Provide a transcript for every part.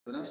तो ना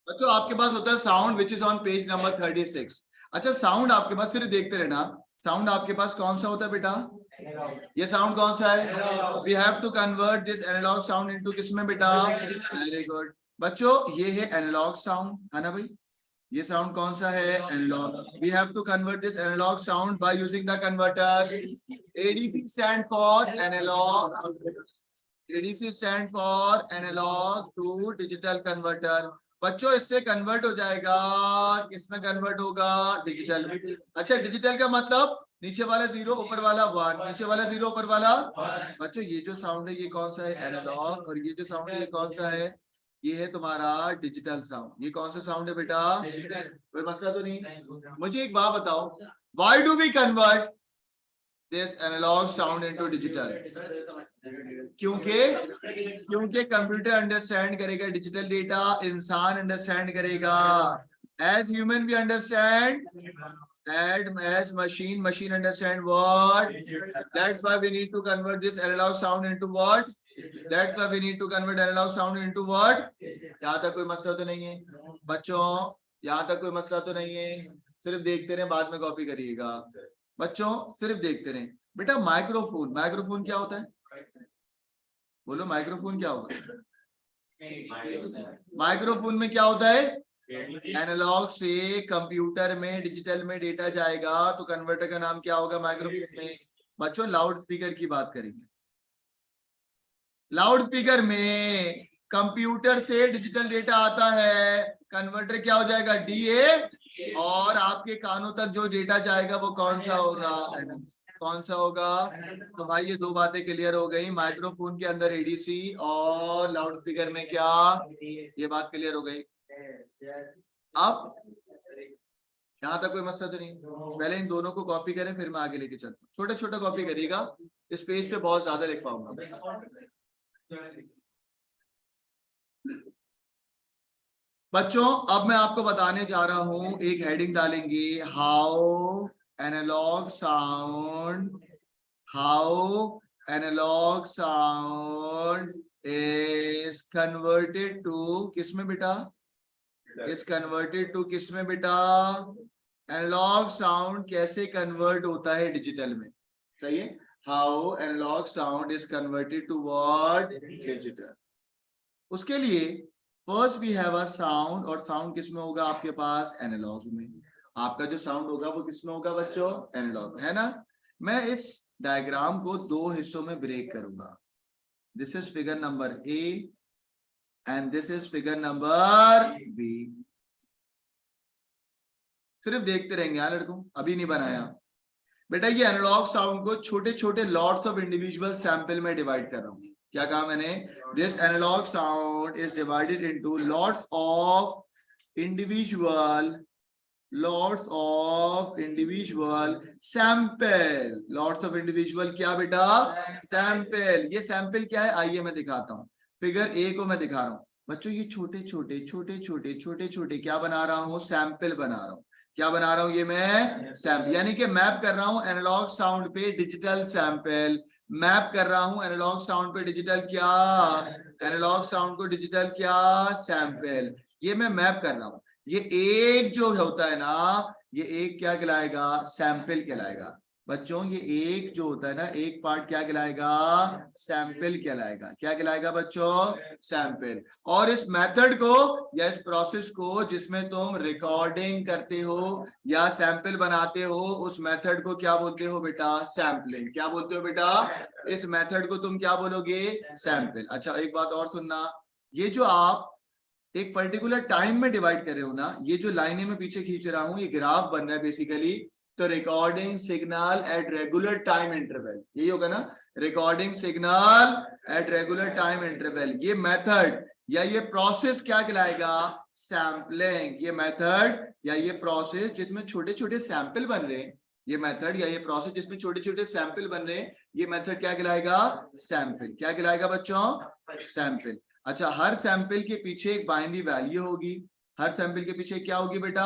बच्चों आपके पास होता है sound which is on page number 36। अच्छा साउंड आपके पास सिर्फ देखते रहना, साउंड आपके पास कौन सा होता है बेटा? ये साउंड कौन सा है? We have to convert this analogue sound into किसमें बेटा? वेरी गुड बच्चों, ये है एनालॉग साउंड, है ना भाई? ये साउंड कौन सा है? Analogue. We have to convert this analogue sound by using the converter. ADC stand for analogue, ADC stand for analogue to digital converter. बच्चों इससे कन्वर्ट हो जाएगा, किसमें कन्वर्ट होगा? डिजिटल। अच्छा डिजिटल का मतलब नीचे वाला 0 ऊपर वाला 1, नीचे वाला 0 ऊपर वाला। बच्चों ये जो साउंड है ये कौन सा है? एनालॉग। और ये जो साउंड है ये कौन सा है? ये है तुम्हारा डिजिटल साउंड। ये कौन सा साउंड है बेटा? कोई मसला तो नहीं? मुझे एक बात बताओ, why do we convert this analogue sound into digital? क्योंकि कंप्यूटर अंडरस्टैंड करेगा डिजिटल डेटा, इंसान अंडरस्टैंड करेगा। As human we understand, as machine understand what? That's why we need to convert this analog sound into what? That's why we need to convert analog sound into what? यहाँ तक कोई मसला तो नहीं है बच्चों? यहाँ तक कोई मसला तो नहीं है? सिर्फ देखते रहे, बाद में कॉपी करिएगा बच्चों, सिर्फ देखते रहे। बेटा माइक्रोफोन, माइक्रोफोन क्या होता है? बोलो माइक्रोफोन क्या होता है? माइक्रोफोन में क्या होता है? एनालॉग से कंप्यूटर में डिजिटल में डेटा जाएगा तो कन्वर्टर का नाम क्या होगा माइक्रोफोन में? बच्चों लाउड स्पीकर की बात करेंगे। लाउड स्पीकर में कंप्यूटर से डिजिटल डेटा आता है, कन्वर्टर क्या हो जाएगा? डीए। और आपके कानों तक जो डेटा जाएगा वो कौन सा होगा? कौन सा होगा? तो भाई ये दो बातें क्लियर हो गई, माइक्रोफोन के अंदर एडीसी और लाउड स्पीकर में क्या, ये बात क्लियर हो गई। अब यहाँ तक कोई मसला तो नहीं? पहले इन दोनों को कॉपी करें फिर मैं आगे लेके चलता हूँ। छोटा छोटा कॉपी करिएगा, इस पेज पे बहुत ज्यादा लिख पाऊंगा। बच्चों अब मैं आपको बताने जा रहा हूं, एक हेडिंग डालेंगे, how analogue sound, how analogue sound is converted to किसमें बेटा? इज कन्वर्टेड टू किसमें बेटा? एनालॉग साउंड कैसे कन्वर्ट होता है डिजिटल में? सही है, how analogue sound is converted to what? Digital. उसके लिए first we have a sound, और साउंड किसमें होगा आपके पास? एनालॉग में। आपका जो साउंड होगा वो किसमें होगा बच्चों? एनालॉग, है ना? मैं इस डायग्राम को दो हिस्सों में ब्रेक करूंगा। This is figure number A and this is figure number B. सिर्फ देखते रहेंगे यार लड़कों, अभी नहीं बनाया बेटा। ये एनालॉग साउंड को छोटे छोटे लॉट्स ऑफ इंडिविजुअल सैंपल में डिवाइड कर रहा हूं। क्या कहा मैंने? This analogue sound is divided into lots of individual sample. Lots of individual क्या बेटा? सैंपल। ये सैंपल क्या है आइए मैं दिखाता हूं। फिगर ए को मैं दिखा रहा हूं बच्चों, ये छोटे छोटे छोटे छोटे छोटे छोटे क्या बना रहा हूं? सैंपल बना रहा हूं। क्या बना रहा हूं? ये मैं सैंपल, यानी कि मैप कर रहा हूं एनालॉग साउंड पे डिजिटल सैंपल। मैप कर रहा हूं एनालॉग साउंड पे डिजिटल क्या? एनालॉग साउंड को डिजिटल क्या? सैंपल। ये मैं मैप कर रहा हूं। ये एक जो होता है ना, ये एक क्या कहलाएगा? सैंपल कहलाएगा। बच्चों ये एक जो होता है ना, एक पार्ट क्या कहलाएगा? सैंपल कहलाएगा। क्या कहलाएगा बच्चों? सैंपल। और इस मेथड को या इस प्रोसेस को जिसमें तुम रिकॉर्डिंग करते हो या सैंपल बनाते हो, उस मेथड को क्या बोलते हो बेटा? सैंपलिंग। क्या बोलते हो बेटा? इस मेथड को तुम क्या बोलोगे? सैंपल। अच्छा एक बात और सुनना, ये जो आप एक पर्टिकुलर टाइम में डिवाइड कर रहे हो ना, ये जो लाइनें मैं पीछे खींच रहा हूं ये ग्राफ बन रहा है बेसिकली। तो recording signal at regular time interval, यही होगा ना? Recording signal at regular time interval. ये मेथड या ये प्रोसेस क्या कहलाएगा? सैंपलिंग। ये मेथड या ये प्रोसेस जिसमें छोटे छोटे सैंपल बन रहे हैं, ये मेथड या ये प्रोसेस जिसमें छोटे छोटे सैंपल बन रहे हैं, ये मेथड क्या कहलाएगा? सैंपल। क्या कहलाएगा बच्चों? सैंपल। अच्छा हर सैंपल के पीछे एक बाइनरी वैल्यू होगी। हर सैंपल के पीछे क्या होगी बेटा?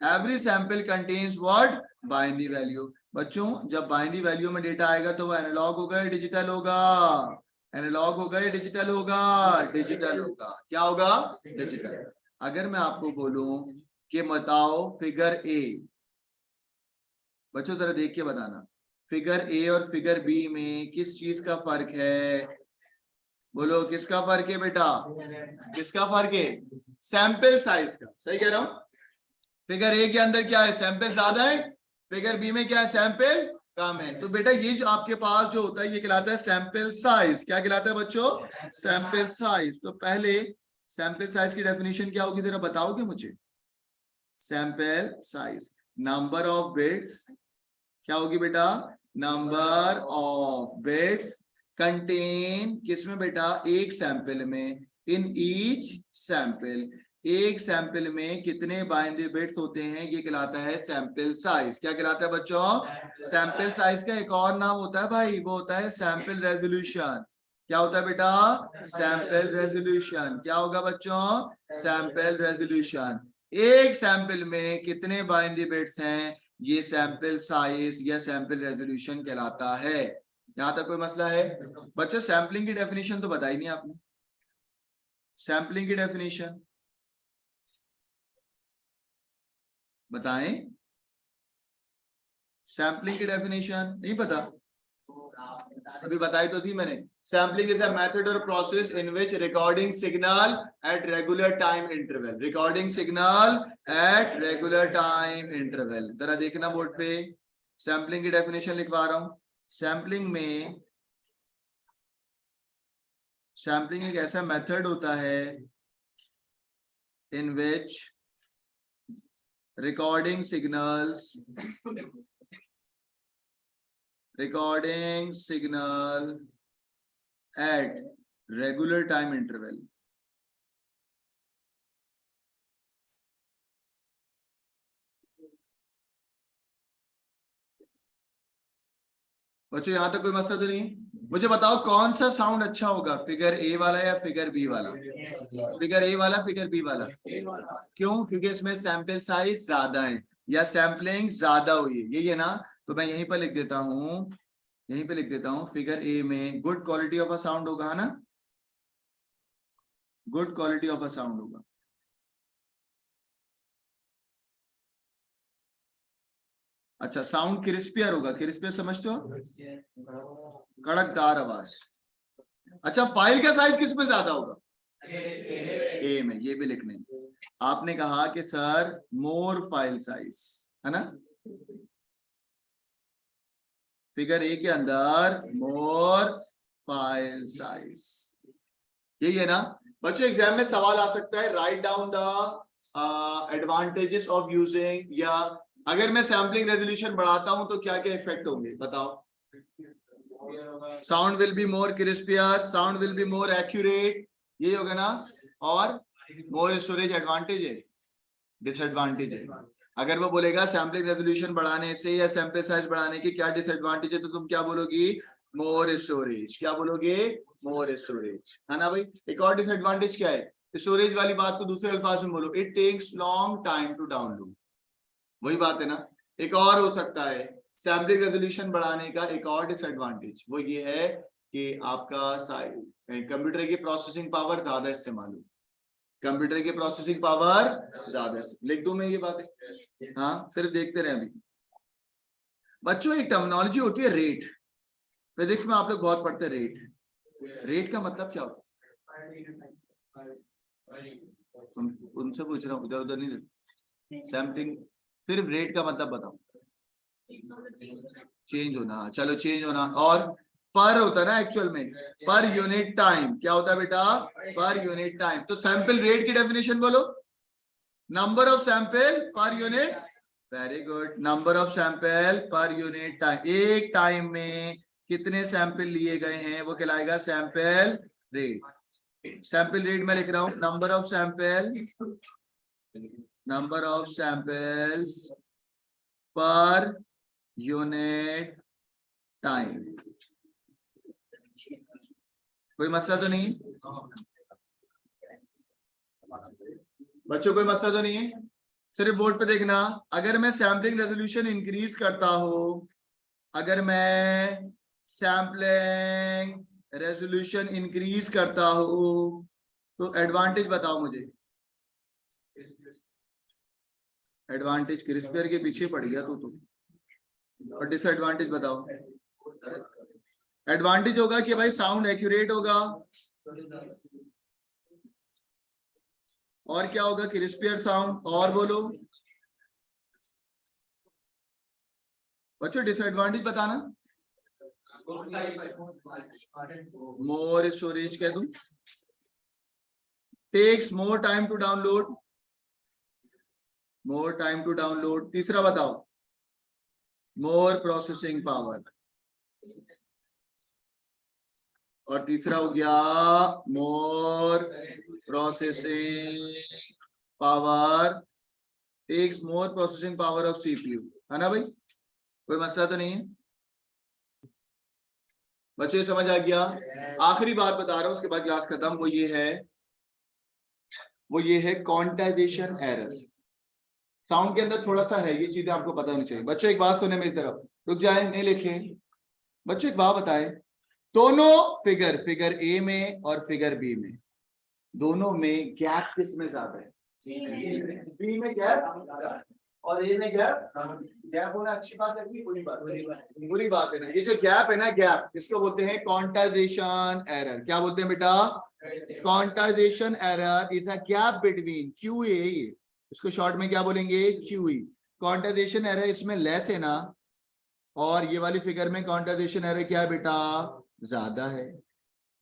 Every sample contains what? Binary value. बच्चों जब बाइनरी वैल्यू में डेटा आएगा तो वो एनालॉग होगा या डिजिटल होगा? एनालॉग होगा या डिजिटल होगा? डिजिटल होगा। क्या होगा? डिजिटल। अगर मैं आपको बोलूं कि बताओ फिगर ए, बच्चों जरा देख के बताना, फिगर ए और फिगर बी में किस चीज का फर्क है? बोलो किसका फर्क है बेटा? किसका फर्क है? सैंपल साइज का। सही कह रहा हूं? फिगर ए के अंदर क्या है? सैंपल ज्यादा है। फिगर बी में क्या है? सैंपल कम है। तो बेटा ये जो आपके पास जो होता है ये कहलाता है सैंपल साइज। क्या कहलाता है बच्चों? Sample size. तो पहले सैंपल साइज की डेफिनेशन क्या होगी जरा बताओगे मुझे? Sample size, number of bits, क्या होगी बेटा? नंबर ऑफ बिट्स कंटेन किसमें बेटा? एक सैंपल में, इन ईच सैंपल, एक सैंपल में कितने बाइनरी बिट्स होते हैं ये कहलाता है सैंपल साइज। क्या कहलाता है बच्चों? सैंपल साइज का एक और नाम होता है भाई, वो होता है सैंपल रेजोल्यूशन। क्या होता है बेटा? Sample resolution. क्या होगा बच्चों? Sample resolution. एक सैंपल में कितने बाइनरी बिट्स हैं ये सैंपल साइज या सैंपल रेजोल्यूशन कहलाता है। यहां तक कोई मसला है? बच्चों सैंपलिंग की डेफिनेशन तो बताई नहीं आपने। सैंपलिंग की डेफिनेशन बताएं। सैंपलिंग की डेफिनेशन नहीं पता? अभी बताई तो थी मैंने। सैंपलिंग इज अ मेथड और process in which recording signal at regular time interval. Recording signal at regular time interval. जरा देखना बोर्ड पे, सैंपलिंग की डेफिनेशन लिखवा रहा हूं। सैंपलिंग एक ऐसा मेथड होता है इन विच recording signal at regular time interval। बच्चों यहां तक कोई मसला तो नहीं? मुझे बताओ कौन सा साउंड अच्छा होगा, फिगर ए वाला या फिगर बी वाला? फिगर ए वाला, फिगर बी वाला। क्यों? क्योंकि इसमें सैंपल साइज ज्यादा है या सैंपलिंग ज्यादा हुई है, यही है ना? तो मैं यहीं पर लिख देता हूं, फिगर ए में good quality of a sound होगा, है ना? Good quality of a sound होगा। अच्छा, साउंड क्रिस्पियर होगा। क्रिस्पियर समझते हो? कड़कदार आवाज। अच्छा, फाइल का साइज किस में ज्यादा होगा? ए में। ये भी लिखने, आपने कहा कि सर मोर फाइल साइज, है ना? फिगर ए के अंदर मोर फाइल साइज, यही है ना? बच्चों एग्जाम में सवाल आ सकता है, write down the advantages of using, या अगर मैं सैम्पलिंग रेजोल्यूशन बढ़ाता हूं तो क्या क्या इफेक्ट होंगे बताओ? Sound will be more crispier, sound will be more accurate, यही होगा ना? और मोर स्टोरेज एडवांटेज है, डिसएडवांटेज है? अगर वो बोलेगा सैम्पलिंग रेजोल्यूशन बढ़ाने से या सैंपल साइज बढ़ाने की क्या डिसएडवांटेज है, तो तुम क्या बोलोगी? मोर स्टोरेज। क्या बोलोगे? मोर स्टोरेज, है ना भाई? एक और डिसएडवांटेज क्या है? स्टोरेज वाली बात को दूसरे अल्फाज में बोलो, it takes long time to download. वही बात है ना? एक और हो सकता है सैम्पलिंग रेजोल्यूशन बढ़ाने का एक और डिसएडवांटेज, वो ये है कि आपका कंप्यूटर की प्रोसेसिंग पावर ज्यादा इस्तेमाल हो। कंप्यूटर की प्रोसेसिंग पावर ज्यादा। लिख दूं मैं ये बातें? हाँ, सिर्फ देखते रहे। अभी बच्चों एक टर्मिनोलॉजी होती है रेट। फिजिक्स में आप लोग बहुत पढ़ते हैं रेट। रेट का मतलब क्या होता है? उनसे पूछ रहा हूँ, इधर उधर नहीं। सैम्पलिंग, सिर्फ रेट का मतलब बताओ। चेंज होना, चलो चेंज होना। और पर होता है ना एक्चुअल में, पर यूनिट टाइम। क्या होता है बेटा? Per unit time. तो सैंपल रेट की डेफिनेशन बोलो। Number of sample per unit, very good, number of sample per unit time. एक टाइम में कितने सैंपल लिए गए हैं वो कहलाएगा सैंपल रेट। सैंपल रेट में लिख रहा हूं, number of samples per unit time. कोई मसला तो नहीं बच्चों? कोई मसला तो नहीं है? सिर्फ बोर्ड पे देखना, अगर मैं सैम्पलिंग रेजोल्यूशन इंक्रीज करता हूं, अगर मैं सैम्पलिंग रेजोल्यूशन इंक्रीज करता हो तो एडवांटेज बताओ मुझे। एडवांटेज क्रिस्पियर के पीछे पड़ गया तू तो। और डिसएडवांटेज बताओ। एडवांटेज होगा कि भाई साउंड एक्यूरेट होगा, और क्या होगा, क्रिस्पियर साउंड, और बोलो बच्चों डिसएडवांटेज बताना। मोर स्टोरेज कह दूं, takes more time to download, more time to download. तीसरा बताओ, मोर प्रोसेसिंग पावर। और तीसरा हो गया more processing power takes more processing power of CPU, है ना भाई? कोई मसला तो नहीं है बच्चों, ये समझ आ गया? आखिरी बात बता रहा हूं, उसके बाद क्लास खत्म। वो ये है क्वांटाइजेशन एरर। साउंड के अंदर थोड़ा सा है, ये चीजें आपको पता होनी चाहिए। बच्चों एक बात सुने मेरी तरफ, रुक जाए, नहीं लिखे। बच्चों एक बात बताए, दोनों फिगर ए में और फिगर बी में, दोनों में गैप किस में ज्यादा है? बी में गैप और ए में गैप। गैप होना अच्छी बात है कि बुरी बात? बुरी बात है ना। ये जो गैप है ना, गैप, इसको बोलते हैं क्वांटाइजेशन एरर। क्या बोलते हैं बेटा? Quantization error is a gap between QA, इसको शॉर्ट में क्या बोलेंगे? क्यूई। क्वांटाइजेशन एरर इसमें लेस है ना, और ये वाली फिगर में क्वांटाइजेशन एरर क्या है बेटा? ज्यादा है।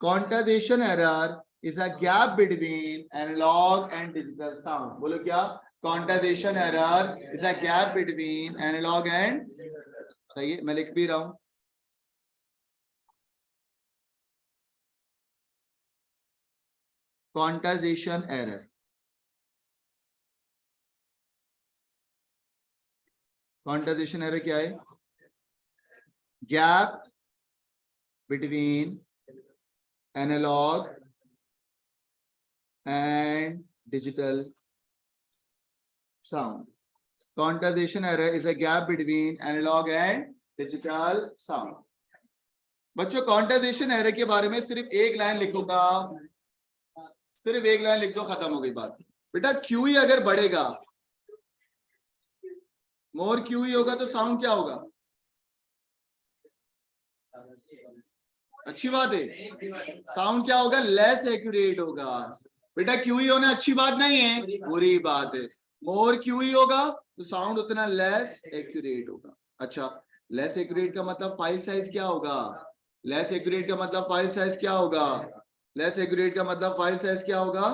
Quantization error is a gap between analog and digital sound. बोलो क्या? Quantization error is a gap between analog and, सही है, मैं लिख भी रहा हूं। Quantization error, quantization error क्या है? Gap between analog and digital sound. Quantization error is a gap between analog and digital sound. बच्चों क्वांटाइजेशन एरर के बारे में सिर्फ एक लाइन लिखूंगा, सिर्फ एक लाइन लिख दो, खत्म हो गई बात। बेटा क्यूई अगर बढ़ेगा, मोर क्यूई होगा तो साउंड क्या होगा? अच्छी बात है। साउंड क्या होगा? लेस एक्यूरेट होगा। बेटा क्यूई होना अच्छी बात नहीं है, बुरी बात है। मोर क्यूई होगा तो साउंड उतना लेस एक्यूरेट होगा। अच्छा, लेस एक्यूरेट का मतलब फाइल साइज क्या होगा? लेस एक्यूरेट का मतलब फाइल साइज क्या होगा? लेस एक्यूरेट का मतलब फाइल साइज क्या होगा?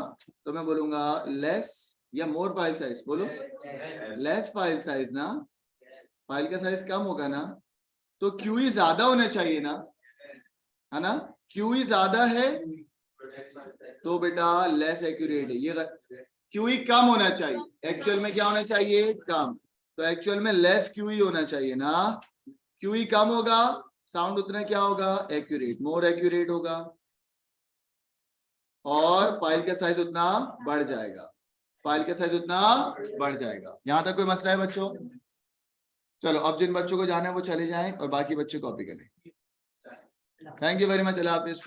तो मैं बोलूंगा लेस या मोर फाइल साइज। बोलो लेस फाइल साइज ना, फाइल का साइज कम होगा ना, तो क्यूई ज्यादा होना चाहिए ना, है ना? क्यूई ज्यादा है तो बेटा लेस एक्यूरेट है। ये क्यूई कम होना चाहिए, एक्चुअल में क्या होना चाहिए? कम। तो एक्चुअल में लेस क्यूई होना चाहिए ना। क्यूई कम होगा, साउंड उतना क्या होगा? एक्यूरेट, मोर एक्यूरेट होगा, और फाइल का साइज उतना बढ़ जाएगा, फाइल का साइज उतना बढ़ जाएगा। यहां तक कोई मसला है बच्चों? चलो अब जिन बच्चों को जाना है वो चले जाएं और बाकी बच्चे कॉपी करें। Thank you very much. अल्लाह हाफिज़।